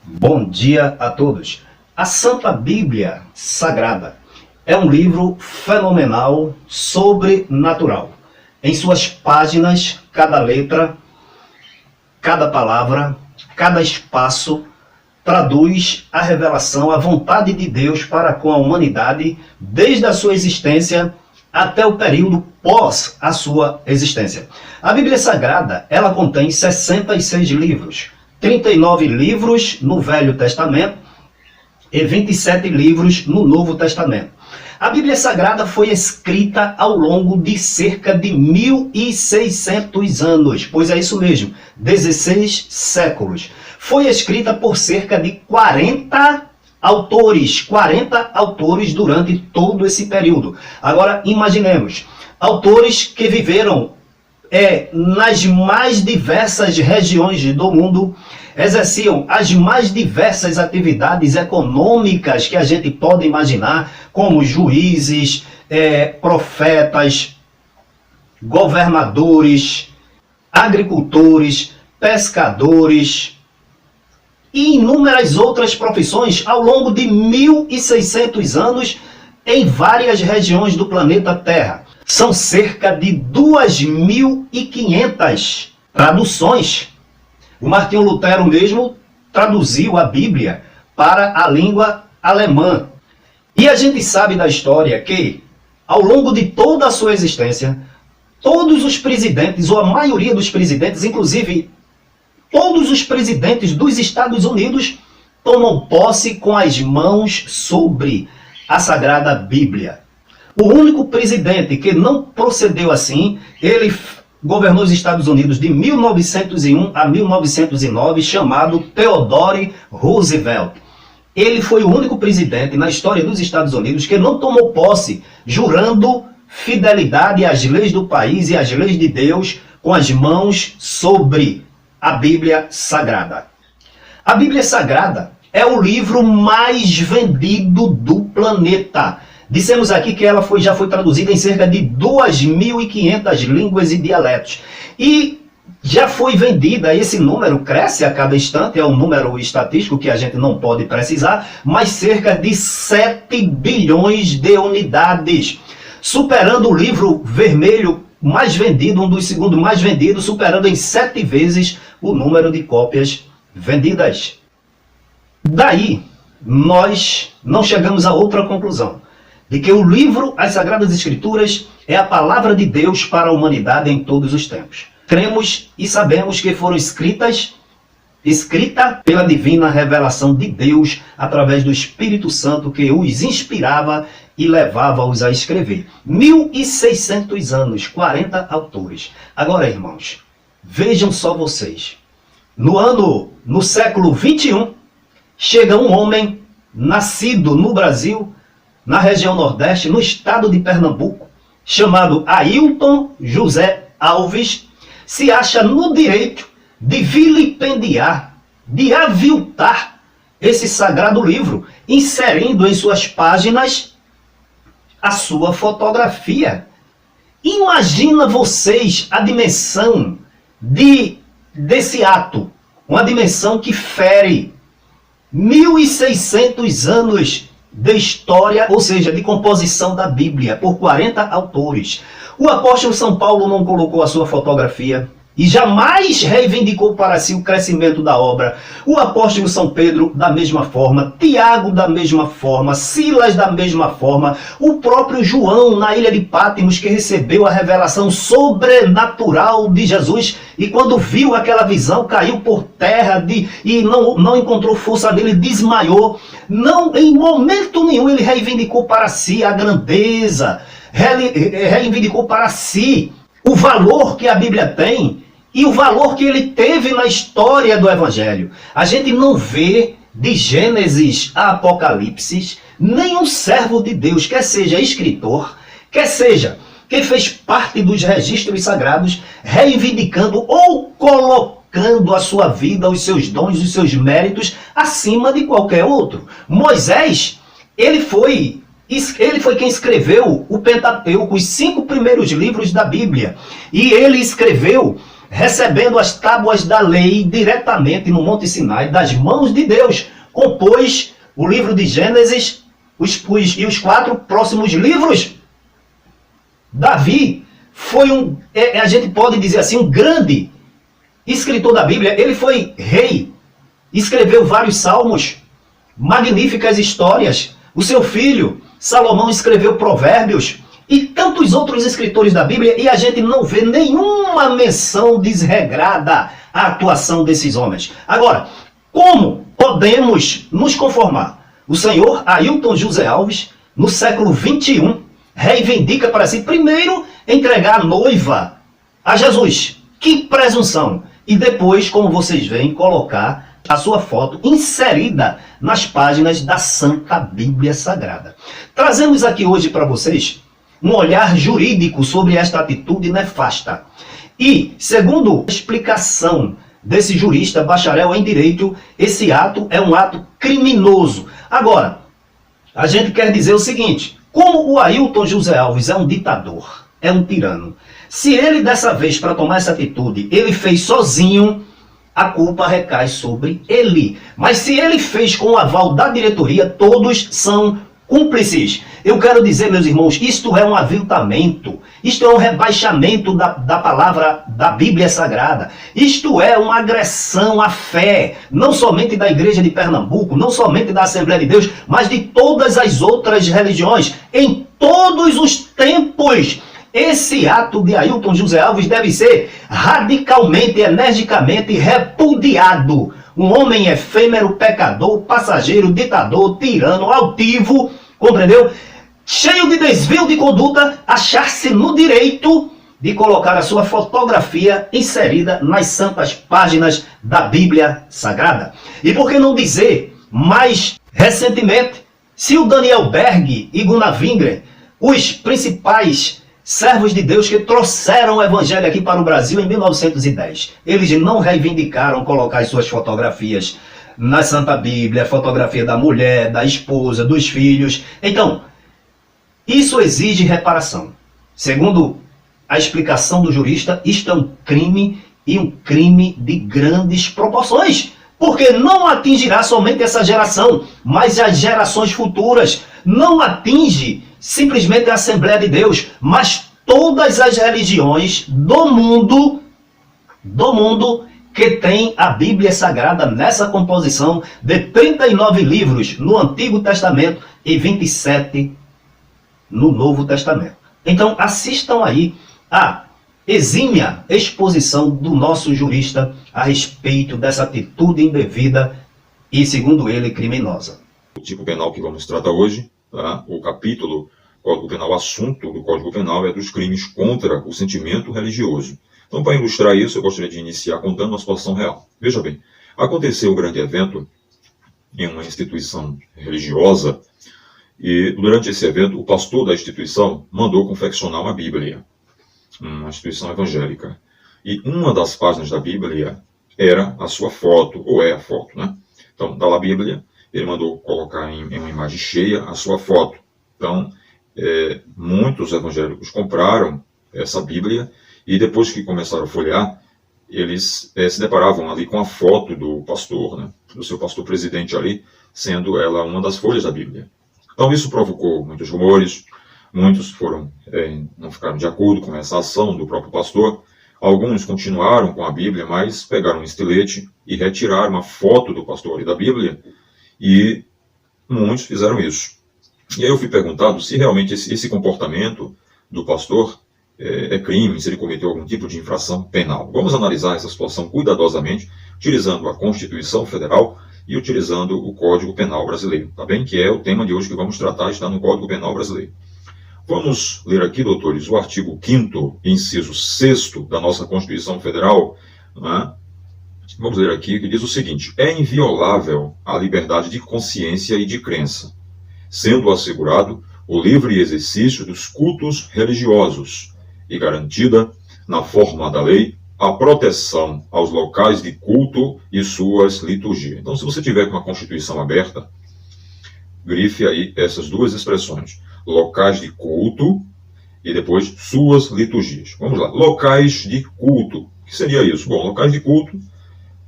Bom dia a todos. A Santa Bíblia Sagrada é um livro fenomenal, sobrenatural. Em suas páginas, cada letra, cada palavra, cada espaço traduz a revelação, a vontade de Deus para com a humanidade, desde a sua existência até o período pós a sua existência. A Bíblia Sagrada, ela contém 66 livros, 39 livros no Velho Testamento e 27 livros no Novo Testamento. A Bíblia Sagrada foi escrita ao longo de cerca de 1.600 anos, pois é isso mesmo, 16 séculos. Foi escrita por cerca de 40 autores durante todo esse período. Agora, imaginemos, autores que viveram nas mais diversas regiões do mundo, exerciam as mais diversas atividades econômicas que a gente pode imaginar, como juízes, profetas, governadores, agricultores, pescadores e inúmeras outras profissões ao longo de 1.600 anos em várias regiões do planeta Terra. São cerca de 2.500 traduções. O Martinho Lutero mesmo traduziu a Bíblia para a língua alemã. E a gente sabe da história que, ao longo de toda a sua existência, todos os presidentes, ou a maioria dos presidentes, inclusive todos os presidentes dos Estados Unidos, tomam posse com as mãos sobre a Sagrada Bíblia. O único presidente que não procedeu assim, ele governou os Estados Unidos de 1901 a 1909, chamado Theodore Roosevelt. Ele foi o único presidente na história dos Estados Unidos que não tomou posse, jurando fidelidade às leis do país e às leis de Deus, com as mãos sobre a Bíblia Sagrada. A Bíblia Sagrada é o livro mais vendido do planeta. Dissemos aqui que ela já foi traduzida em cerca de 2.500 línguas e dialetos. E já foi vendida, esse número cresce a cada instante, é um número estatístico que a gente não pode precisar, mas cerca de 7 bilhões de unidades, superando o livro vermelho mais vendido, um dos segundos mais vendidos, superando em 7 vezes o número de cópias vendidas. Daí, nós não chegamos a outra conclusão, de que o livro, as Sagradas Escrituras, é a palavra de Deus para a humanidade em todos os tempos. Cremos e sabemos que foram escrita pela divina revelação de Deus, através do Espírito Santo que os inspirava e levava-os a escrever. 1.600 anos, 40 autores. Agora, irmãos, vejam só vocês. No século 21, chega um homem nascido no Brasil, na região Nordeste, no estado de Pernambuco, chamado Ailton José Alves, se acha no direito de vilipendiar, de aviltar esse sagrado livro, inserindo em suas páginas a sua fotografia. Imagina vocês a dimensão desse ato, uma dimensão que fere 1.600 anos de história, ou seja, de composição da Bíblia, por 40 autores. O apóstolo São Paulo não colocou a sua fotografia e jamais reivindicou para si o crescimento da obra. O apóstolo São Pedro, da mesma forma, Tiago, da mesma forma, Silas, da mesma forma, o próprio João, na ilha de Pátimos, que recebeu a revelação sobrenatural de Jesus, e quando viu aquela visão, caiu por terra e não encontrou força nele, desmaiou. Não, em momento nenhum ele reivindicou para si a grandeza, reivindicou para si o valor que a Bíblia tem e o valor que ele teve na história do Evangelho. A gente não vê de Gênesis a Apocalipse nenhum servo de Deus, quer seja escritor, quer seja quem fez parte dos registros sagrados, reivindicando ou colocando a sua vida, os seus dons, os seus méritos acima de qualquer outro. Moisés, ele foi quem escreveu o Pentateuco, os 5 primeiros livros da Bíblia. E ele escreveu recebendo as tábuas da lei diretamente no Monte Sinai, das mãos de Deus, compôs o livro de Gênesis e os 4 próximos livros. Davi foi a gente pode dizer assim, um grande escritor da Bíblia. Ele foi rei, escreveu vários salmos, magníficas histórias. O seu filho, Salomão, escreveu provérbios e tantos outros escritores da Bíblia, e a gente não vê nenhuma menção desregrada à atuação desses homens. Agora, como podemos nos conformar? O senhor Ailton José Alves, no século XXI, reivindica para si, primeiro, entregar a noiva a Jesus. Que presunção! E depois, como vocês veem, colocar a sua foto inserida nas páginas da Santa Bíblia Sagrada. Trazemos aqui hoje para vocês um olhar jurídico sobre esta atitude nefasta. E, segundo a explicação desse jurista, bacharel em direito, esse ato é um ato criminoso. Agora, a gente quer dizer o seguinte: como o Ailton José Alves é um ditador, é um tirano, se ele dessa vez, para tomar essa atitude, ele fez sozinho, a culpa recai sobre ele. Mas se ele fez com o aval da diretoria, todos são cúmplices. Eu quero dizer, meus irmãos, isto é um aviltamento, isto é um rebaixamento da palavra da Bíblia Sagrada, isto é uma agressão à fé, não somente da Igreja de Pernambuco, não somente da Assembleia de Deus, mas de todas as outras religiões, em todos os tempos. Esse ato de Ailton José Alves deve ser radicalmente, energicamente repudiado. Um homem efêmero, pecador, passageiro, ditador, tirano, altivo, compreendeu? Cheio de desvio de conduta, achar-se no direito de colocar a sua fotografia inserida nas santas páginas da Bíblia Sagrada. E por que não dizer, mais recentemente, se o Daniel Berg e Gunnar Wingren, os principais servos de Deus que trouxeram o evangelho aqui para o Brasil em 1910. Eles não reivindicaram colocar as suas fotografias na Santa Bíblia, fotografia da mulher, da esposa, dos filhos. Então, isso exige reparação. Segundo a explicação do jurista, isto é um crime, e um crime de grandes proporções, porque não atingirá somente essa geração, mas as gerações futuras. Não atinge simplesmente a Assembleia de Deus, mas todas as religiões do mundo que tem a Bíblia Sagrada nessa composição de 39 livros no Antigo Testamento e 27 no Novo Testamento. Então assistam aí a exímia exposição do nosso jurista a respeito dessa atitude indevida e, segundo ele, criminosa. O tipo penal que vamos tratar hoje, tá? O capítulo Código Penal, assunto do Código Penal é dos crimes contra o sentimento religioso. Então, para ilustrar isso, eu gostaria de iniciar contando uma situação real. Veja bem, aconteceu um grande evento em uma instituição religiosa e, durante esse evento, o pastor da instituição mandou confeccionar uma Bíblia, uma instituição evangélica. E uma das páginas da Bíblia era a sua foto, ou é a foto, né? Então, da Bíblia, ele mandou colocar em uma imagem cheia a sua foto. Então, muitos evangélicos compraram essa Bíblia e depois que começaram a folhear, eles se deparavam ali com a foto do pastor, né? Do seu pastor presidente ali, sendo ela uma das folhas da Bíblia. Então isso provocou muitos rumores, muitos não ficaram de acordo com essa ação do próprio pastor. Alguns continuaram com a Bíblia, mas pegaram um estilete e retiraram a foto do pastor ali da Bíblia, e muitos fizeram isso. E aí eu fui perguntado se realmente esse comportamento do pastor é crime, se ele cometeu algum tipo de infração penal. Vamos analisar essa situação cuidadosamente, utilizando a Constituição Federal e utilizando o Código Penal Brasileiro, tá bem? Que é o tema de hoje que vamos tratar, está no Código Penal Brasileiro. Vamos ler aqui, doutores, o artigo 5º, inciso 6º da nossa Constituição Federal, né? Vamos ler aqui, que diz o seguinte: é inviolável a liberdade de consciência e de crença, sendo assegurado o livre exercício dos cultos religiosos e garantida, na forma da lei, a proteção aos locais de culto e suas liturgias. Então, se você tiver com a Constituição aberta, grife aí essas duas expressões: locais de culto e depois suas liturgias. Vamos lá. Locais de culto. O que seria isso? Bom, locais de culto,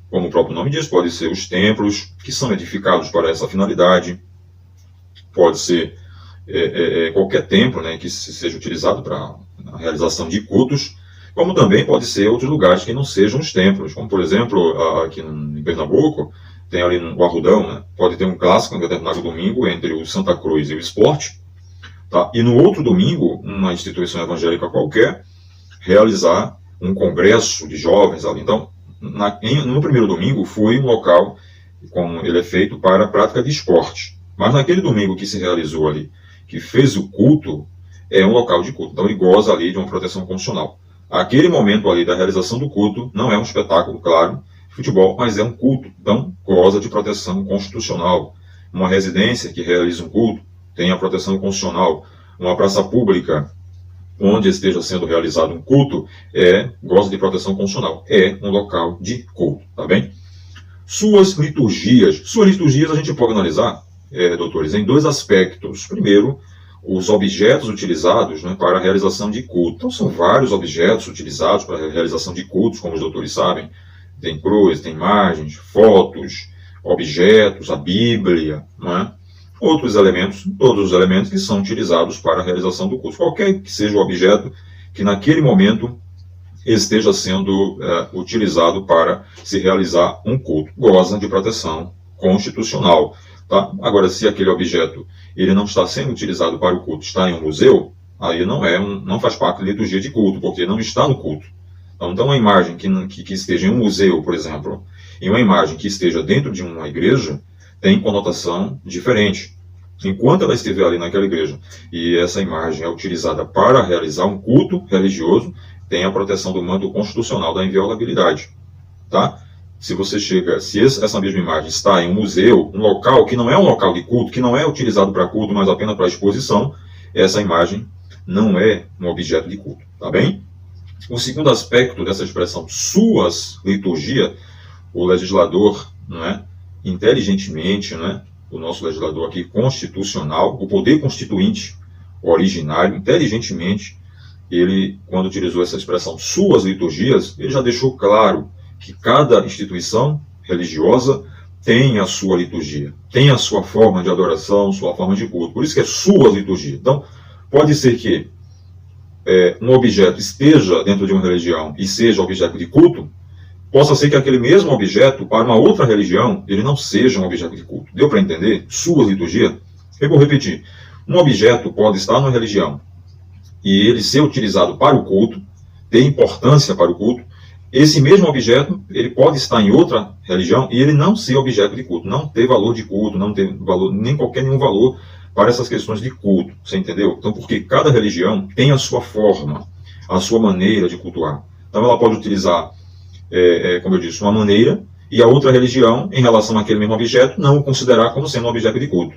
como o próprio nome diz, podem ser os templos que são edificados para essa finalidade. Pode ser qualquer templo, né, que seja utilizado para a realização de cultos, como também pode ser outros lugares que não sejam os templos, como por exemplo, aqui em Pernambuco, tem ali no Arrudão, né, pode ter um clássico em determinado domingo entre o Santa Cruz e o Esporte, tá? E no outro domingo, uma instituição evangélica qualquer realizar um congresso de jovens ali. Então, no primeiro domingo foi um local, como ele é feito, para a prática de esporte. Mas naquele domingo que se realizou ali, que fez o culto, é um local de culto. Então ele goza ali de uma proteção constitucional. Aquele momento ali da realização do culto não é um espetáculo, claro, de futebol, mas é um culto. Então goza de proteção constitucional. Uma residência que realiza um culto tem a proteção constitucional. Uma praça pública onde esteja sendo realizado um culto goza de proteção constitucional. É um local de culto, tá bem? Suas liturgias. Suas liturgias a gente pode analisar, doutores, em dois aspectos. Primeiro, os objetos utilizados, né, para a realização de culto. Então, são vários objetos utilizados para a realização de cultos, como os doutores sabem. Tem cruz, tem imagens, fotos, objetos, a Bíblia, né? Outros elementos, todos os elementos que são utilizados para a realização do culto. Qualquer que seja o objeto que naquele momento esteja sendo utilizado para se realizar um culto. Goza de proteção constitucional. Tá? Agora, se aquele objeto ele não está sendo utilizado para o culto, está em um museu, aí não faz parte da liturgia de culto, porque não está no culto. Então uma imagem que esteja em um museu, por exemplo, e uma imagem que esteja dentro de uma igreja, tem conotação diferente. Enquanto ela estiver ali naquela igreja e essa imagem é utilizada para realizar um culto religioso, tem a proteção do manto constitucional da inviolabilidade. Tá? Se essa mesma imagem está em um museu, um local que não é um local de culto, que não é utilizado para culto, mas apenas para exposição, essa imagem não é um objeto de culto. Tá bem? O segundo aspecto dessa expressão, suas liturgias, o legislador, não é, inteligentemente, né, o nosso legislador aqui constitucional, o poder constituinte originário, inteligentemente, ele, quando utilizou essa expressão suas liturgias, ele já deixou claro que cada instituição religiosa tem a sua liturgia, tem a sua forma de adoração, sua forma de culto. Por isso que é suas liturgias. Então, pode ser que um objeto esteja dentro de uma religião e seja objeto de culto, possa ser que aquele mesmo objeto, para uma outra religião, ele não seja um objeto de culto. Deu para entender? Suas liturgias? Eu vou repetir. Um objeto pode estar numa religião e ele ser utilizado para o culto, ter importância para o culto. Esse mesmo objeto, ele pode estar em outra religião e ele não ser objeto de culto, não ter valor de culto, não ter valor, nenhum valor para essas questões de culto. Você entendeu? Então, porque cada religião tem a sua forma, a sua maneira de cultuar. Então, ela pode utilizar, como eu disse, uma maneira, e a outra religião, em relação àquele mesmo objeto, não o considerar como sendo um objeto de culto.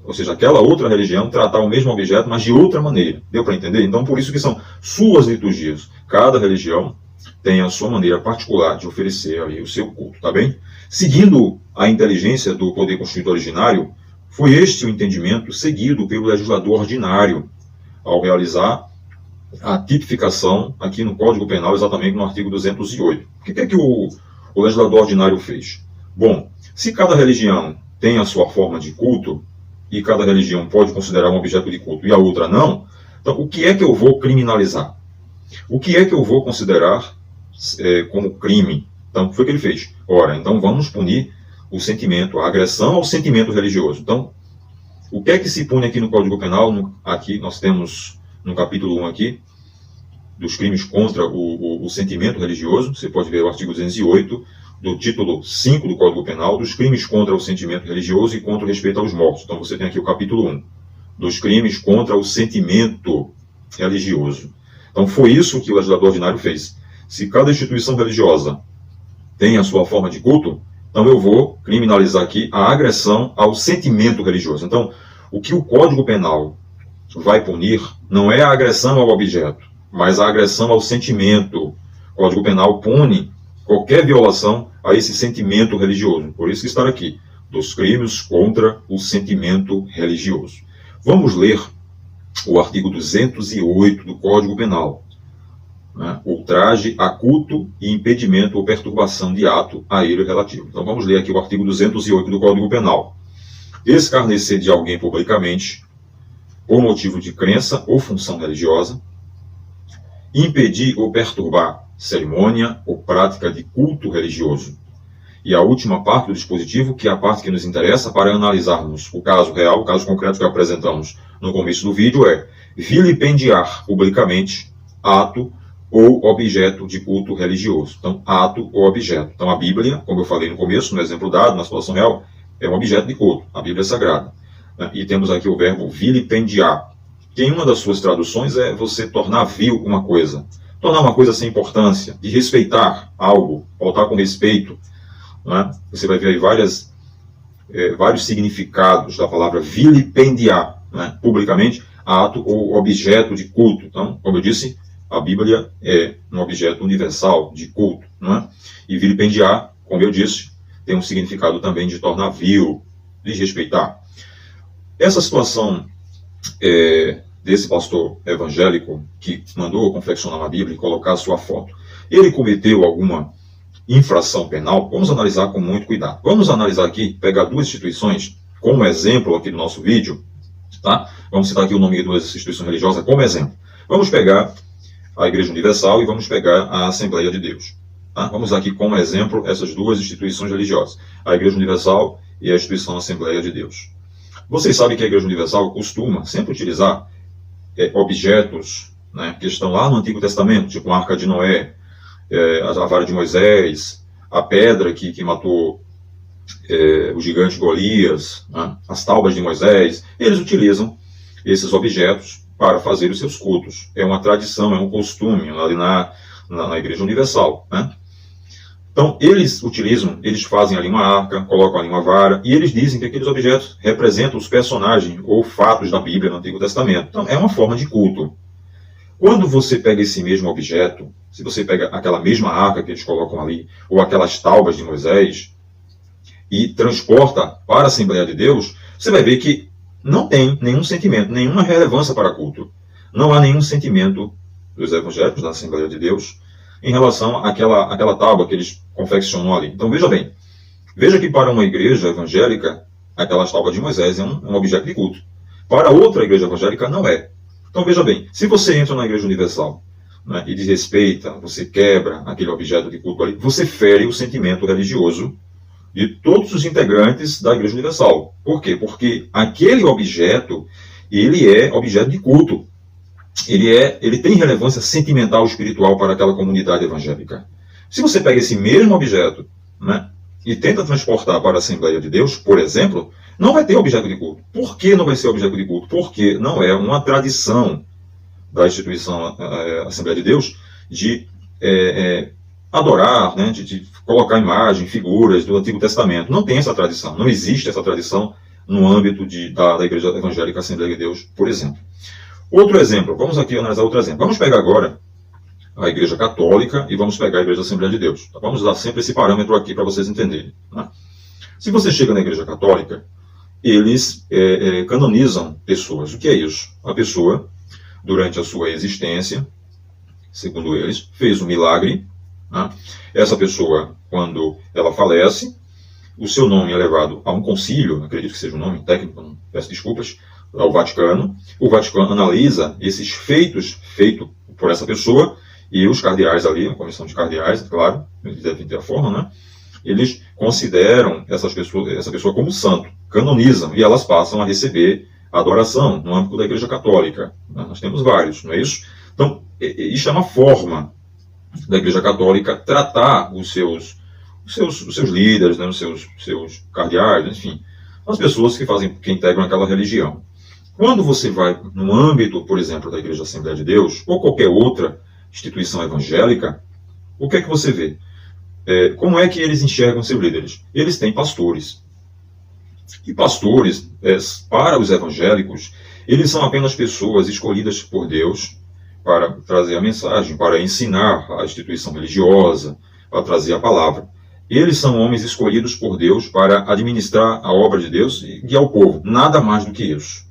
Ou seja, aquela outra religião tratar o mesmo objeto, mas de outra maneira. Deu para entender? Então, por isso que são suas liturgias. Cada religião tem a sua maneira particular de oferecer ali o seu culto, tá bem? Seguindo a inteligência do poder constituinte originário, foi este o entendimento seguido pelo legislador ordinário ao realizar a tipificação aqui no Código Penal, exatamente no artigo 208. O que é que o legislador ordinário fez? Bom, se cada religião tem a sua forma de culto, e cada religião pode considerar um objeto de culto e a outra não, então o que é que eu vou criminalizar? O que é que eu vou considerar como crime? Então, o que foi que ele fez? Ora, então vamos punir o sentimento, a agressão ao sentimento religioso. Então, o que é que se pune aqui no Código Penal? Aqui nós temos, no capítulo 1 aqui, dos crimes contra o sentimento religioso, você pode ver o artigo 208, do título 5 do Código Penal, dos crimes contra o sentimento religioso e contra o respeito aos mortos. Então você tem aqui o capítulo 1, dos crimes contra o sentimento religioso. Então foi isso que o legislador ordinário fez. Se cada instituição religiosa tem a sua forma de culto, então eu vou criminalizar aqui a agressão ao sentimento religioso. Então, o que o Código Penal vai punir não é a agressão ao objeto, mas a agressão ao sentimento. O Código Penal pune qualquer violação a esse sentimento religioso. Por isso que está aqui, dos crimes contra o sentimento religioso. Vamos ler o artigo 208 do Código Penal, né? Ultraje a culto e impedimento ou perturbação de ato a ele relativo. Então vamos ler aqui o artigo 208 do Código Penal. Escarnecer de alguém publicamente, por motivo de crença ou função religiosa, impedir ou perturbar cerimônia ou prática de culto religioso. E a última parte do dispositivo, que é a parte que nos interessa para analisarmos o caso real, o caso concreto que apresentamos no começo do vídeo, é vilipendiar publicamente ato ou objeto de culto religioso. Então, ato ou objeto. Então, a Bíblia, como eu falei no começo, no exemplo dado, na situação real, é um objeto de culto. A Bíblia é sagrada. E temos aqui o verbo vilipendiar, que em uma das suas traduções é você tornar vil uma coisa. Tornar uma coisa sem importância, de respeitar algo, faltar com respeito. Né? Você vai ver aí vários significados da palavra vilipendiar, né? Publicamente, ato ou objeto de culto. Então, como eu disse, a Bíblia é um objeto universal de culto. Né? E vilipendiar, como eu disse, tem um significado também de tornar vil, desrespeitar. Essa situação desse pastor evangélico que mandou confeccionar uma Bíblia e colocar a sua foto, ele cometeu alguma infração penal? Vamos analisar com muito cuidado. Vamos analisar aqui, pegar duas instituições como exemplo aqui do nosso vídeo, tá? Vamos citar aqui o nome de duas instituições religiosas como exemplo. Vamos pegar a Igreja Universal e vamos pegar a Assembleia de Deus. Tá? Vamos aqui como exemplo essas duas instituições religiosas, a Igreja Universal e a instituição Assembleia de Deus. Vocês sabem que a Igreja Universal costuma sempre utilizar objetos, né, que estão lá no Antigo Testamento, tipo a Arca de Noé, a vara de Moisés, a pedra que matou o gigante Golias, né, as taubas de Moisés. Eles utilizam esses objetos para fazer os seus cultos. É uma tradição, é um costume ali na Igreja Universal. Né? Então, eles fazem ali uma arca, colocam ali uma vara, e eles dizem que aqueles objetos representam os personagens ou fatos da Bíblia no Antigo Testamento. Então, é uma forma de culto. Quando você pega esse mesmo objeto, se você pega aquela mesma arca que eles colocam ali, ou aquelas taubas de Moisés, e transporta para a Assembleia de Deus, você vai ver que não tem nenhum sentimento, nenhuma relevância para culto. Não há nenhum sentimento dos evangélicos da Assembleia de Deus em relação àquela tábua que eles confeccionam ali. Então veja bem, veja que para uma igreja evangélica, aquelas tábuas de Moisés é um objeto de culto. Para outra igreja evangélica não é. Então veja bem, se você entra na Igreja Universal, né, e desrespeita, você quebra aquele objeto de culto ali, você fere o sentimento religioso de todos os integrantes da Igreja Universal. Por quê? Porque aquele objeto, ele é objeto de culto. Ele tem relevância sentimental, espiritual para aquela comunidade evangélica. Se você pega esse mesmo objeto, né, e tenta transportar para a Assembleia de Deus, por exemplo, não vai ter objeto de culto. Por que não vai ser objeto de culto? Porque não é uma tradição da instituição Assembleia de Deus de adorar, né, de colocar imagem, figuras do Antigo Testamento. Não tem essa tradição. Não existe essa tradição no âmbito da Igreja Evangélica Assembleia de Deus, por exemplo. Outro exemplo, vamos aqui analisar outro exemplo. Vamos pegar agora a Igreja Católica e vamos pegar a Igreja Assembleia de Deus. Vamos dar sempre esse parâmetro aqui para vocês entenderem. Né? Se você chega na Igreja Católica, eles canonizam pessoas. O que é isso? A pessoa, durante a sua existência, segundo eles, fez um milagre. Né? Essa pessoa, quando ela falece, o seu nome é levado a um concílio, acredito que seja um nome técnico, não peço desculpas, ao Vaticano. O Vaticano analisa esses feitos por essa pessoa, e os cardeais ali, a comissão de cardeais, claro, eles devem ter a forma, né? Eles consideram essa pessoa como santo, canonizam, e elas passam a receber adoração no âmbito da Igreja Católica. Nós temos vários, não é isso? Então, isso é uma forma da Igreja Católica tratar os seus líderes, né, os seus cardeais, enfim, as pessoas que integram aquela religião. Quando você vai no âmbito, por exemplo, da Igreja Assembleia de Deus, ou qualquer outra instituição evangélica, o que é que você vê? Como é que eles enxergam seus líderes? Eles têm pastores. E pastores, para os evangélicos, eles são apenas pessoas escolhidas por Deus para trazer a mensagem, para ensinar a instituição religiosa, para trazer a palavra. Eles são homens escolhidos por Deus para administrar a obra de Deus e guiar o povo. Nada mais do que isso.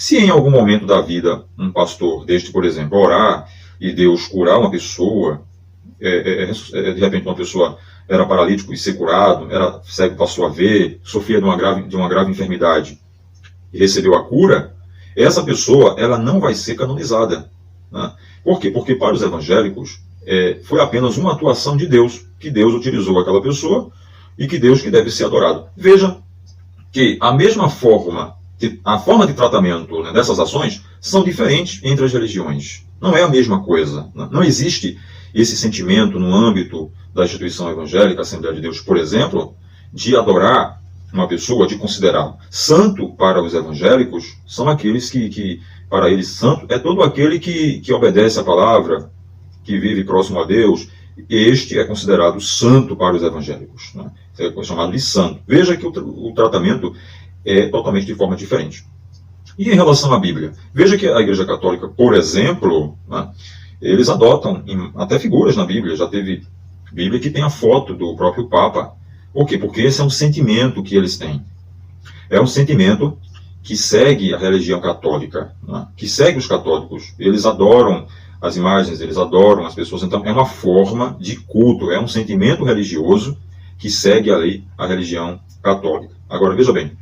Se em algum momento da vida um pastor deste, por exemplo, orar e Deus curar uma pessoa, de repente uma pessoa era paralítico e ser curado, era cego, passou a ver, sofria de uma grave enfermidade e recebeu a cura, essa pessoa ela não vai ser canonizada. Né? Por quê? Porque para os evangélicos foi apenas uma atuação de Deus, que Deus utilizou aquela pessoa e que Deus que deve ser adorado. Veja que a mesma forma, a forma de tratamento, né, dessas ações são diferentes entre as religiões. Não é a mesma coisa. Não existe esse sentimento no âmbito da instituição evangélica, Assembleia de Deus, por exemplo, de adorar uma pessoa, de considerar santo. Para os evangélicos, são aqueles que para eles, santo é todo aquele que obedece a palavra, que vive próximo a Deus. Este é considerado santo para os evangélicos, né? É chamado de santo. Veja que o tratamento é totalmente de forma diferente. E em relação à Bíblia, veja que a Igreja Católica, por exemplo, né, eles adotam até figuras na Bíblia. Já teve Bíblia que tem a foto do próprio Papa. Por quê? Porque esse é um sentimento que eles têm. É um sentimento que segue a religião católica, né, que segue os católicos. Eles adoram as imagens, eles adoram as pessoas. Então é uma forma de culto, é um sentimento religioso que segue ali a religião católica. Agora veja bem,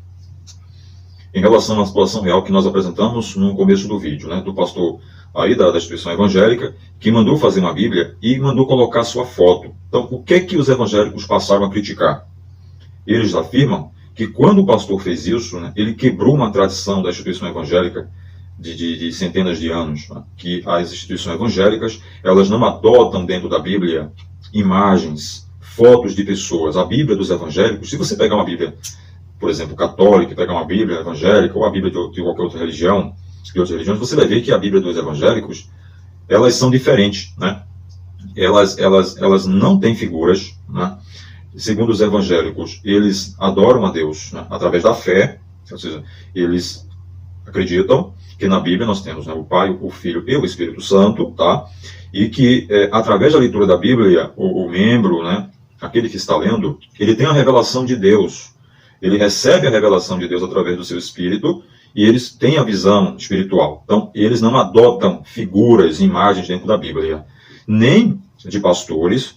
em relação à situação real que nós apresentamos no começo do vídeo, né, do pastor aí da instituição evangélica, que mandou fazer uma Bíblia e mandou colocar sua foto. Então, o que é que os evangélicos passaram a criticar? Eles afirmam que quando o pastor fez isso, né, ele quebrou uma tradição da instituição evangélica de centenas de anos, né, que as instituições evangélicas, elas não adotam dentro da Bíblia imagens, fotos de pessoas. A Bíblia dos evangélicos, se você pegar uma Bíblia, por exemplo, católica, pegar uma Bíblia evangélica ou a Bíblia de qualquer outra religião, de outras religiões, você vai ver que a Bíblia dos evangélicos, elas são diferentes, né? Elas não têm figuras, né? Segundo os evangélicos, eles adoram a Deus, né, através da fé, ou seja, eles acreditam que na Bíblia nós temos, né, o Pai, o Filho e o Espírito Santo, tá? E que através da leitura da Bíblia, o membro, né, aquele que está lendo, ele tem a revelação de Deus. Ele recebe a revelação de Deus através do seu Espírito e eles têm a visão espiritual. Então, eles não adotam figuras, imagens dentro da Bíblia, nem de pastores,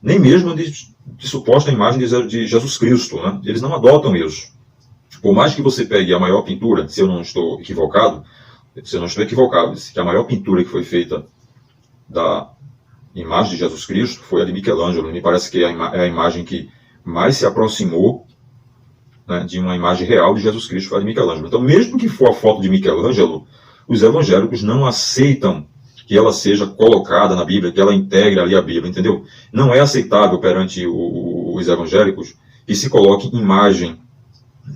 nem mesmo de suposta imagem de Jesus Cristo, né? Eles não adotam isso. Por mais que você pegue a maior pintura, se eu não estou equivocado, que a maior pintura que foi feita da imagem de Jesus Cristo foi a de Michelangelo. Me parece que é a imagem que mais se aproximou, né, de uma imagem real de Jesus Cristo, foi a de Michelangelo. Então, mesmo que for a foto de Michelangelo, os evangélicos não aceitam que ela seja colocada na Bíblia, que ela integre ali a Bíblia, entendeu? Não é aceitável perante os evangélicos que se coloque imagem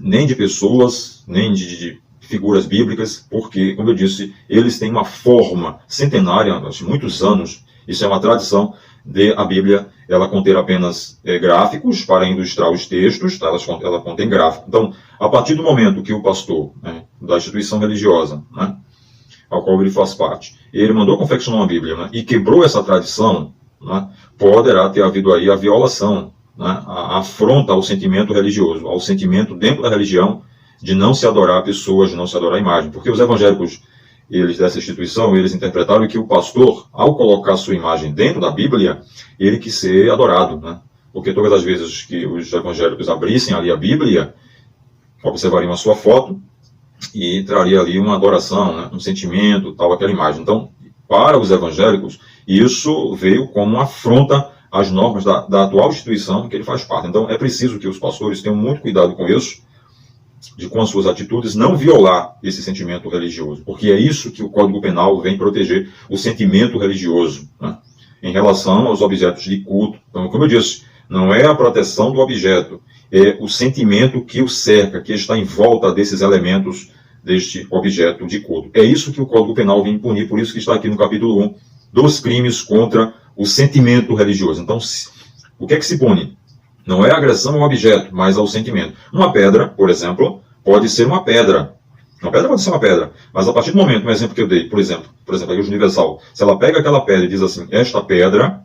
nem de pessoas, nem de figuras bíblicas, porque, como eu disse, eles têm uma forma centenária, há muitos anos. Isso é uma tradição de a Bíblia ela conter apenas gráficos para ilustrar os textos, tá? Ela contém gráficos. Então, a partir do momento que o pastor, né, da instituição religiosa, né, ao qual ele faz parte, ele mandou confeccionar uma Bíblia, né, e quebrou essa tradição, né, poderá ter havido aí a violação, né, a afronta ao sentimento religioso, ao sentimento dentro da religião de não se adorar pessoas, de não se adorar a imagem. Porque os evangélicos, eles dessa instituição, eles interpretaram que o pastor, ao colocar sua imagem dentro da Bíblia, ele quis ser adorado, né? Porque todas as vezes que os evangélicos abrissem ali a Bíblia, observariam a sua foto e traria ali uma adoração, né, um sentimento, tal, aquela imagem. Então, para os evangélicos, isso veio como uma afronta às normas da atual instituição que ele faz parte. Então, é preciso que os pastores tenham muito cuidado com isso, de com as suas atitudes não violar esse sentimento religioso, porque é isso que o Código Penal vem proteger, o sentimento religioso, né, em relação aos objetos de culto. Então, como eu disse, não é a proteção do objeto, é o sentimento que o cerca, que está em volta desses elementos deste objeto de culto. É isso que o Código Penal vem punir, por isso que está aqui no capítulo 1 dos crimes contra o sentimento religioso. Então, o que é que se pune? Não é a agressão ao objeto, mas ao sentimento. Uma pedra, por exemplo, pode ser uma pedra. Uma pedra pode ser uma pedra, mas a partir do momento, um exemplo que eu dei, por exemplo, a Igreja Universal, se ela pega aquela pedra e diz assim, esta pedra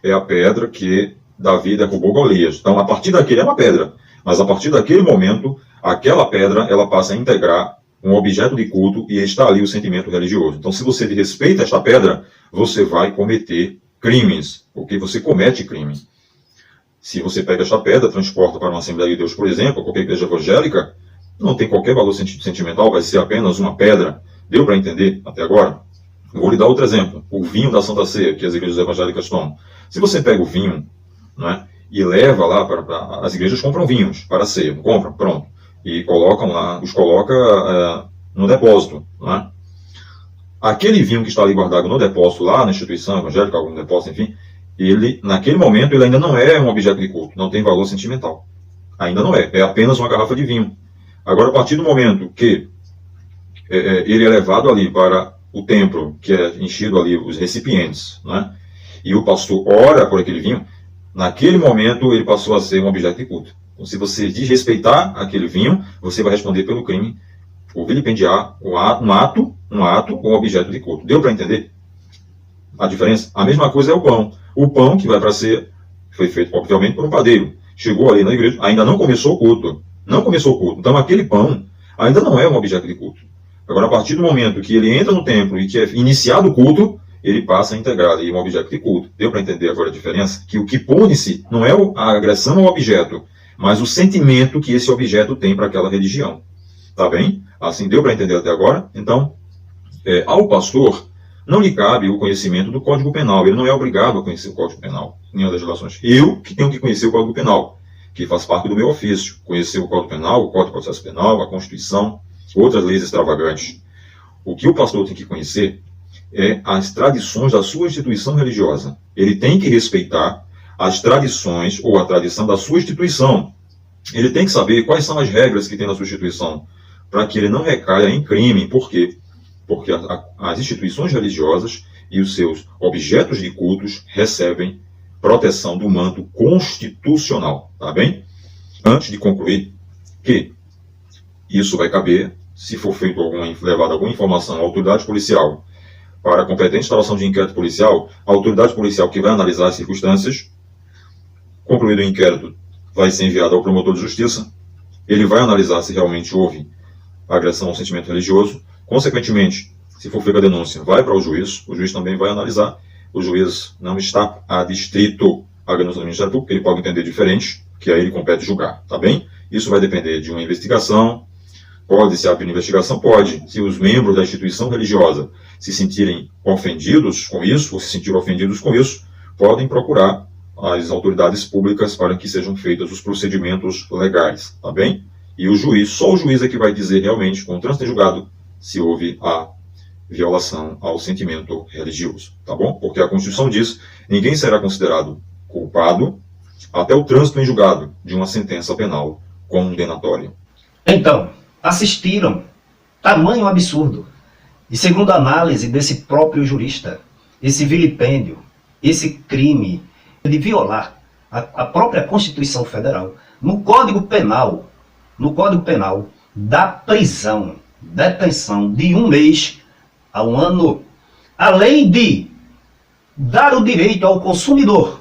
é a pedra que Davi derrubou Golias. Então, a partir daquele é uma pedra, mas a partir daquele momento, aquela pedra, ela passa a integrar um objeto de culto e está ali o sentimento religioso. Então, se você desrespeita esta pedra, você vai cometer crimes, porque você comete crime. Se você pega esta pedra, transporta para uma Assembleia de Deus, por exemplo, qualquer igreja evangélica, não tem qualquer valor sentimental, vai ser apenas uma pedra. Deu para entender até agora? Vou lhe dar outro exemplo. O vinho da Santa Ceia, que as igrejas evangélicas tomam. Se você pega o vinho, né, e leva lá para as igrejas compram vinhos para a ceia, não compram? Pronto. E colocam lá, os coloca no depósito, né? Aquele vinho que está ali guardado no depósito lá na instituição evangélica, algum depósito, enfim, ele, naquele momento, ele ainda não é um objeto de culto, não tem valor sentimental. Ainda não é apenas uma garrafa de vinho. Agora, a partir do momento que ele é levado ali para o templo, que é enchido ali os recipientes, né? E o pastor ora por aquele vinho, naquele momento ele passou a ser um objeto de culto. Então, se você desrespeitar aquele vinho, você vai responder pelo crime, por vilipendiar um ato com objeto de culto. Deu para entender a diferença? A mesma coisa é o pão. O pão que vai para ser, foi feito obviamente por um padeiro. Chegou ali na igreja, ainda não começou o culto. Não começou o culto. Então aquele pão ainda não é um objeto de culto. Agora, a partir do momento que ele entra no templo e que é iniciado o culto, ele passa a integrar ali um objeto de culto. Deu para entender agora a diferença? Que o que pune-se não é a agressão ao objeto, mas o sentimento que esse objeto tem para aquela religião. Tá bem? Assim, deu para entender até agora? Então, ao pastor, não lhe cabe o conhecimento do Código Penal. Ele não é obrigado a conhecer o Código Penal, nem as legislações. Eu que tenho que conhecer o Código Penal, que faz parte do meu ofício. Conhecer o Código Penal, o Código de Processo Penal, a Constituição, outras leis extravagantes. O que o pastor tem que conhecer é as tradições da sua instituição religiosa. Ele tem que respeitar as tradições ou a tradição da sua instituição. Ele tem que saber quais são as regras que tem na sua instituição, para que ele não recaia em crime. Por quê? Porque as instituições religiosas e os seus objetos de cultos recebem proteção do manto constitucional. Tá bem? Antes de concluir, que isso vai caber, se for feito levada alguma informação à autoridade policial para a competente instalação de inquérito policial, a autoridade policial que vai analisar as circunstâncias, concluído o inquérito, vai ser enviado ao promotor de justiça, ele vai analisar se realmente houve agressão ao sentimento religioso, consequentemente, se for feita a denúncia, vai para o juiz também vai analisar, o juiz não está adstrito à denúncia do Ministério Público, ele pode entender diferente, que aí ele compete julgar, tá bem? Isso vai depender de uma investigação. Pode se abrir uma investigação? Pode. Se os membros da instituição religiosa se sentirem ofendidos com isso, ou se sentirem ofendidos com isso, podem procurar as autoridades públicas para que sejam feitos os procedimentos legais, tá bem? E o juiz, só o juiz é que vai dizer realmente, com o trânsito em julgado, se houve a violação ao sentimento religioso, tá bom? Porque a Constituição diz, ninguém será considerado culpado até o trânsito em julgado de uma sentença penal condenatória. Então, assistiram tamanho absurdo. E segundo a análise desse próprio jurista, esse vilipêndio, esse crime de violar a própria Constituição Federal, no Código Penal dá prisão, detenção de 1 mês a 1 ano, além de dar o direito ao consumidor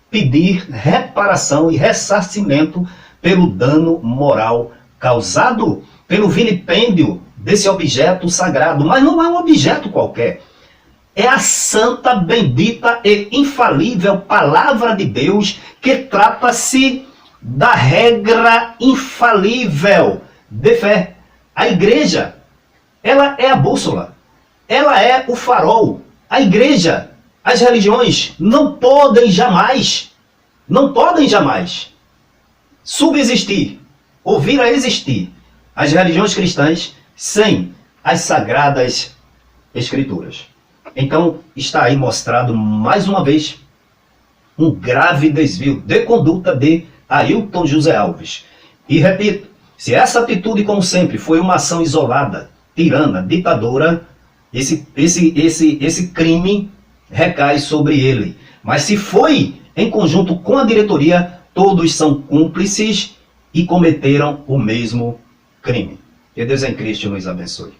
pedir reparação e ressarcimento pelo dano moral causado pelo vilipêndio desse objeto sagrado. Mas não é um objeto qualquer. É a santa, bendita e infalível Palavra de Deus, que trata-se da regra infalível de fé. A igreja, ela é a bússola. Ela é o farol. A igreja, as religiões não podem jamais subsistir ou vir a existir as religiões cristãs sem as sagradas escrituras. Então, está aí mostrado mais uma vez um grave desvio de conduta de Ailton José Alves. E repito, se essa atitude, como sempre, foi uma ação isolada, tirana, ditadora, esse crime recai sobre ele. Mas se foi em conjunto com a diretoria, todos são cúmplices e cometeram o mesmo crime. Que Deus em Cristo nos abençoe.